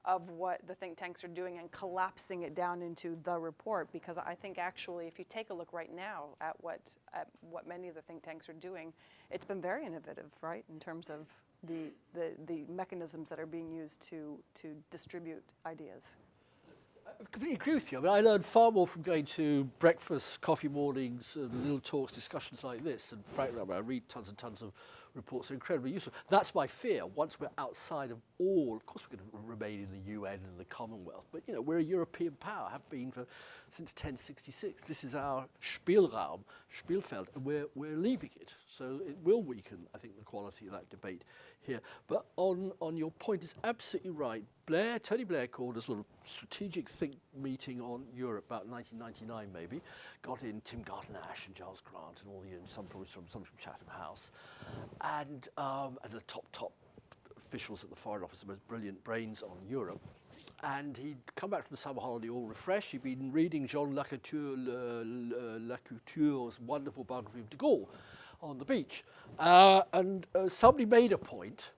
of what the think tanks are doing and collapsing it down into the report, because I think actually if you take a look right now at what many of the think tanks are doing, it's been very innovative, right, in terms of the mechanisms that are being used to distribute ideas.
I completely agree with you. I mean, I learned far more from going to breakfast, coffee mornings, little talks, discussions like this. And frankly, I read tons and tons of reports. They're incredibly useful. That's my fear. Once we're outside of all, of course we're going to remain in the UN and the Commonwealth, but we're a European power, have been since 1066. This is our Spielraum, Spielfeld, and we're leaving it. So it will weaken, I think, the quality of that debate here. But on your point, it's absolutely right. Tony Blair called a sort of strategic think meeting on Europe about 1999 maybe, got in Tim Garton-Ash and Giles Grant and all some from Chatham House, and the top officials at the Foreign Office, the most brilliant brains on Europe. And he'd come back from the summer holiday all refreshed. He'd been reading Jean Lacouture's wonderful biography of de Gaulle on the beach. And somebody made a point,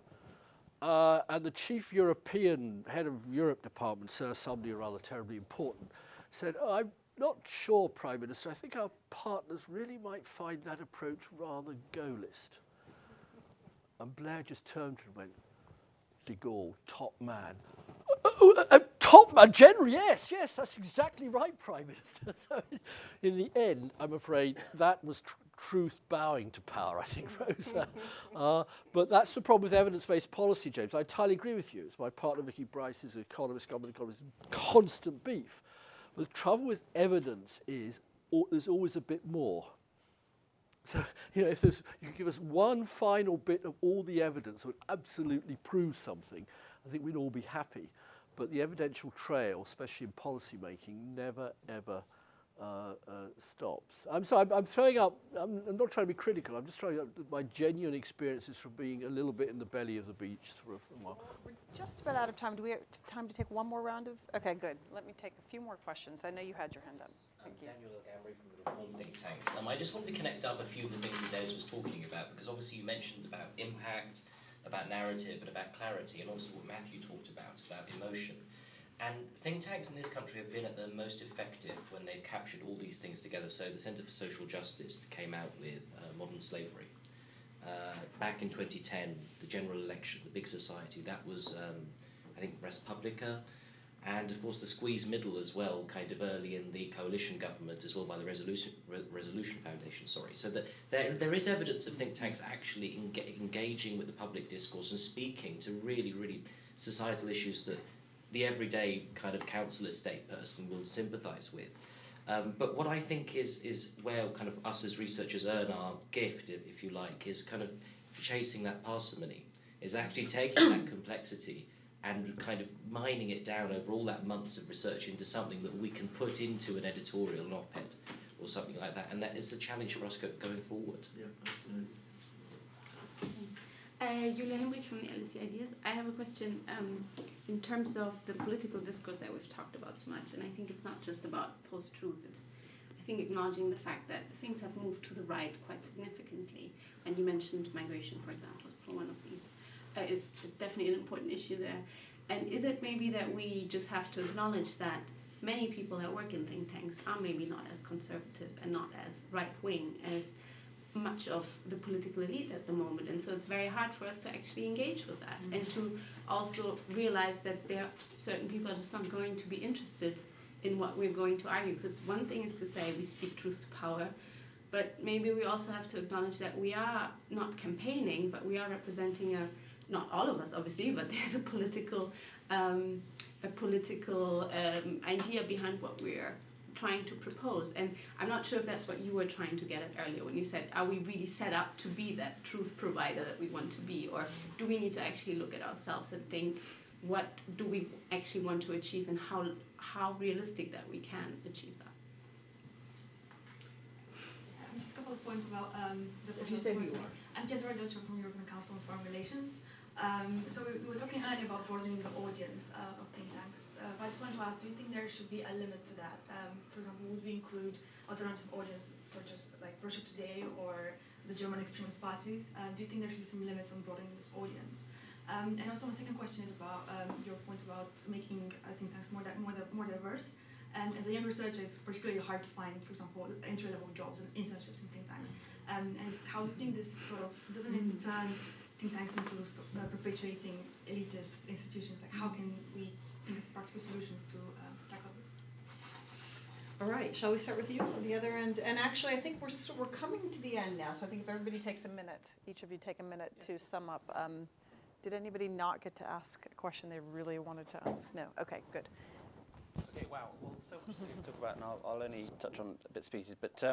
and the chief European head of Europe department, Sir somebody or other terribly important, said, I'm not sure, Prime Minister, I think our partners really might find that approach rather Gaullist. And Blair just turned and went, de Gaulle, top man. Top man, general, yes, that's exactly right, Prime Minister. So in the end, I'm afraid that was truth bowing to power, I think, Rosa. But that's the problem with evidence-based policy, James. I entirely agree with you. It's my partner, Vicky Bryce, is an economist, government economist, constant beef. But the trouble with evidence is there's always a bit more. So, if you could give us one final bit of all the evidence that would absolutely prove something, I think we'd all be happy. But the evidential trail, especially in policy making, never, ever stops. I'm sorry, I'm throwing up, I'm not trying to be critical, I'm just throwing up my genuine experiences from being a little bit in the belly of the beach for a while.
We're just about out of time. Do we have time to take one more round of? Okay, good. Let me take a few more questions. I know you had your hand up. Thank you.
Daniel Gambry from the Reform Think Tank. I just wanted to connect up a few of the things that Des was talking about, because obviously you mentioned about impact, about narrative, and about clarity, and also what Matthew talked about emotion. And think tanks in this country have been at the most effective when they've captured all these things together. So the Centre for Social Justice came out with Modern Slavery. Back in 2010, the general election, the big society, that was, I think, Res Publica. And of course the squeeze middle as well, kind of early in the coalition government as well by the Resolution Foundation, sorry. So that there is evidence of think tanks actually engaging with the public discourse and speaking to really, really societal issues that the everyday kind of council estate person will sympathise with. But what I think is where kind of us as researchers earn our gift, if you like, is kind of chasing that parsimony, is actually taking that complexity and kind of mining it down over all that months of research into something that we can put into an editorial, an op-ed, or something like that. And that is a challenge for us going forward.
Yeah, absolutely.
Julia Hemrich from the LSE IDEAS. I have a question in terms of the political discourse that we've talked about so much, and I think it's not just about post-truth, it's I think acknowledging the fact that things have moved to the right quite significantly, and you mentioned migration, for example, for one of these, is definitely an important issue there. And is it maybe that we just have to acknowledge that many people that work in think tanks are maybe not as conservative and not as right-wing as much of the political elite at the moment, and so it's very hard for us to actually engage with that, and to also realize that there are certain people are just not going to be interested in what we're going to argue, because one thing is to say we speak truth to power, but maybe we also have to acknowledge that we are not campaigning, but we are representing not all of us obviously, but there's a political idea behind what we're trying to propose. And I'm not sure if that's what you were trying to get at earlier when you said, are we really set up to be that truth provider that we want to be, or do we need to actually look at ourselves and think, what do we actually want to achieve, and how realistic that we can achieve that?
Just a couple of points about the
If you say who you are.
I'm Jennifer Deutscher from European Council on Foreign Relations. So we were talking earlier about broadening the audience of think tanks. But I just wanted to ask, do you think there should be a limit to that? For example, would we include alternative audiences such as like Russia Today or the German extremist parties? Do you think there should be some limits on broadening this audience? And also my second question is about your point about making think tanks more diverse. And as a young researcher, it's particularly hard to find, for example, entry-level jobs and internships in think tanks. And how do you think this sort of doesn't it turn think tanks into perpetuating elitist institutions? Like, how can we think of practical solutions to tackle this?
All right, shall we start with you on the other end? And actually, I think we're coming to the end now, so I think if everybody takes a minute, each of you take a minute to sum up. Did anybody not get to ask a question they really wanted to ask? No? Okay, good.
Okay, wow. Well, so much to talk about, and I'll only touch on bits and pieces. But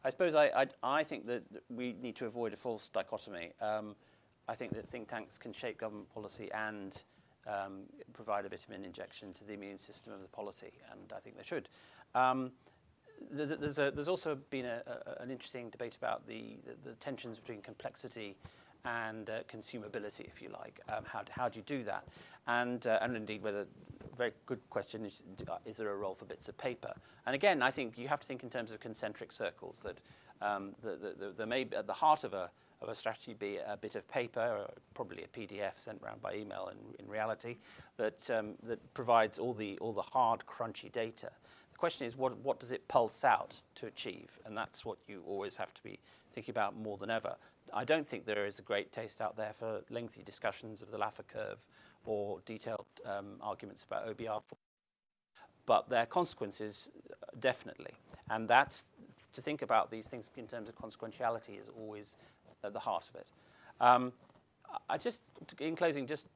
I suppose I think that we need to avoid a false dichotomy. I think that think tanks can shape government policy and provide a vitamin injection to the immune system of the polity, and I think they should. There's also been an interesting debate about the tensions between complexity and consumability, if you like. How do you do that? And indeed, whether very good question is there a role for bits of paper? And again, I think you have to think in terms of concentric circles. That there may be at the heart of a strategy be a bit of paper, or probably a PDF sent around by email in reality, that provides all the hard, crunchy data. The question is, what does it pulse out to achieve? And that's what you always have to be thinking about more than ever. I don't think there is a great taste out there for lengthy discussions of the Laffer curve or detailed arguments about OBR, but their consequences definitely. And that's to think about these things in terms of consequentiality is always at the heart of it. I just, in closing, just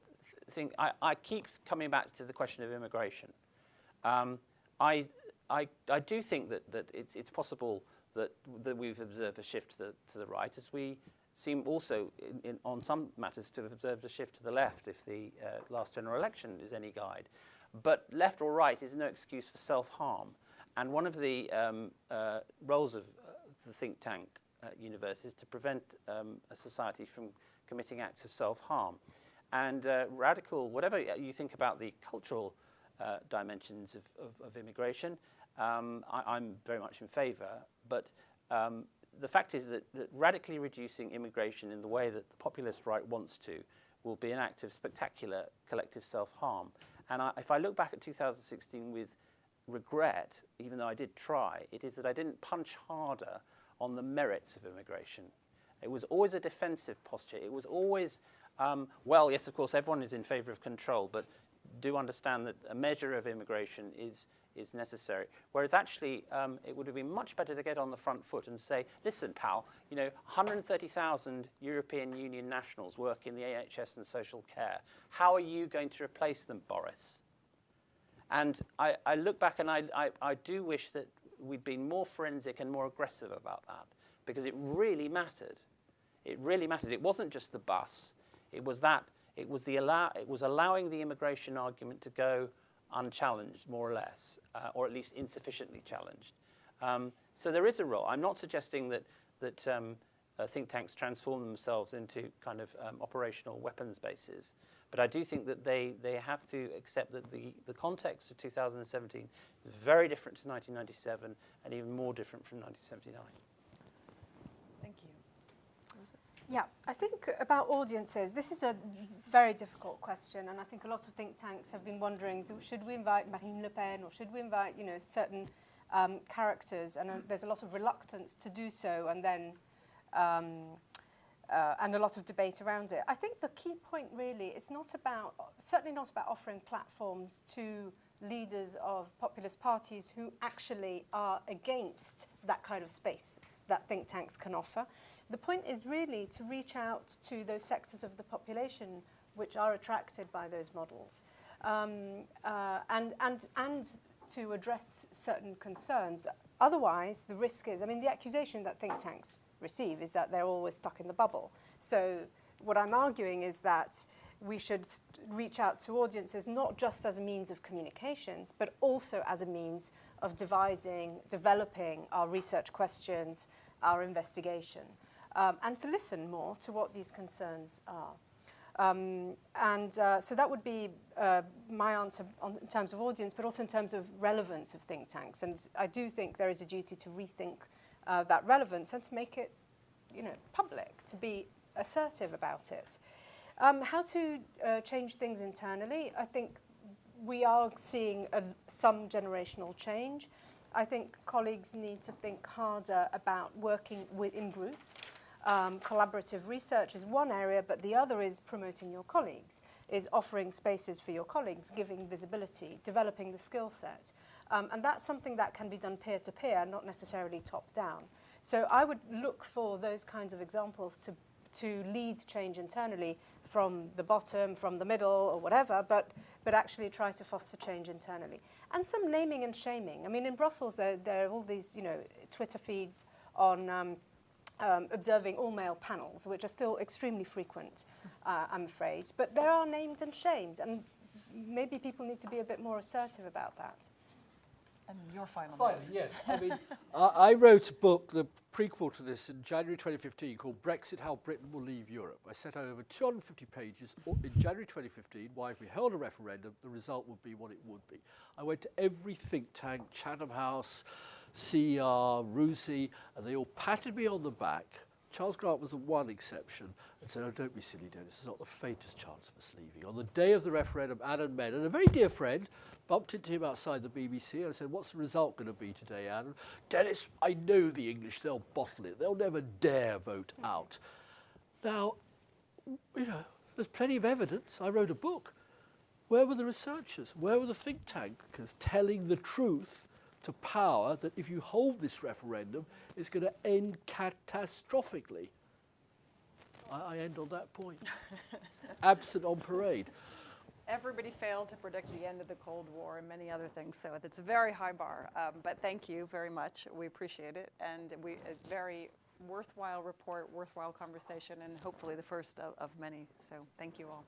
think I keep coming back to the question of immigration. I do think that it's possible that we've observed a shift to the right, as we seem also on some matters to have observed a shift to the left, if the last general election is any guide. But left or right is no excuse for self-harm. And one of the roles of the think tank universe is to prevent a society from committing acts of self-harm. And radical, whatever you think about the cultural dimensions of immigration, I'm very much in favour. But the fact is that radically reducing immigration in the way that the populist right wants to will be an act of spectacular collective self-harm. And if I look back at 2016 with regret, even though I did try, it is that I didn't punch harder on the merits of immigration. It was always a defensive posture. It was always, well, yes, of course, everyone is in favour of control, but do understand that a measure of immigration is necessary. Whereas actually, it would have been much better to get on the front foot and say, listen, pal, 130,000 European Union nationals work in the NHS and social care. How are you going to replace them, Boris? And I look back and I do wish that we'd been more forensic and more aggressive about that, because it really mattered. It really mattered. It wasn't just the bus. It was that. It was allowing the immigration argument to go unchallenged, more or less, or at least insufficiently challenged. So there is a role. I'm not suggesting that think tanks transform themselves into kind of operational weapons bases, but I do think that they have to accept that the context of 2017 is very different to 1997 and even more different from 1979.
Thank you.
Yeah, I think about audiences, this is a very difficult question, and I think a lot of think tanks have been wondering, should we invite Marine Le Pen, or should we invite, certain characters, and there's a lot of reluctance to do so, and then and a lot of debate around it. I think the key point really is certainly not about offering platforms to leaders of populist parties who actually are against that kind of space that think tanks can offer. The point is really to reach out to those sectors of the population which are attracted by those models, and to address certain concerns. Otherwise, the risk is, the accusation that think tanks receive is that they're always stuck in the bubble. So what I'm arguing is that we should reach out to audiences not just as a means of communications, but also as a means of developing our research questions, our investigation. And to listen more to what these concerns are. So that would be my answer in terms of audience, but also in terms of relevance of think tanks. And I do think there is a duty to rethink that relevance and to make it, public, to be assertive about it. How to change things internally? I think we are seeing some generational change. I think colleagues need to think harder about working in groups. Collaborative research is one area, but the other is promoting your colleagues, is offering spaces for your colleagues, giving visibility, developing the skill set. And that's something that can be done peer-to-peer, not necessarily top-down. So I would look for those kinds of examples to lead change internally from the bottom, from the middle, or whatever, but actually try to foster change internally. And some naming and shaming. I mean, in Brussels, there are all these, Twitter feeds on observing all-male panels, which are still extremely frequent, I'm afraid. But there are named and shamed, and maybe people need to be a bit more assertive about that.
And your final
Finally,
note.
yes. I mean, I wrote a book, the prequel to this, in January 2015 called Brexit, How Britain Will Leave Europe. I set out over 250 pages in January 2015 why if we held a referendum, the result would be what it would be. I went to every think tank, Chatham House, CER, RUSI, and they all patted me on the back. Charles Grant was the one exception and said, oh, don't be silly, Dennis, there's not the faintest chance of us leaving. On the day of the referendum, Adam Menn, and a very dear friend, bumped into him outside the BBC and I said, what's the result going to be today, Adam? Dennis, I know the English, they'll bottle it. They'll never dare vote out. Now, there's plenty of evidence. I wrote a book. Where were the researchers? Where were the think tankers telling the truth to power that if you hold this referendum, it's going to end catastrophically? I end on that point. Absent on parade.
Everybody failed to predict the end of the Cold War and many other things, so it's a very high bar. But thank you very much. We appreciate it, and a very worthwhile report, worthwhile conversation, and hopefully the first of many. So thank you all.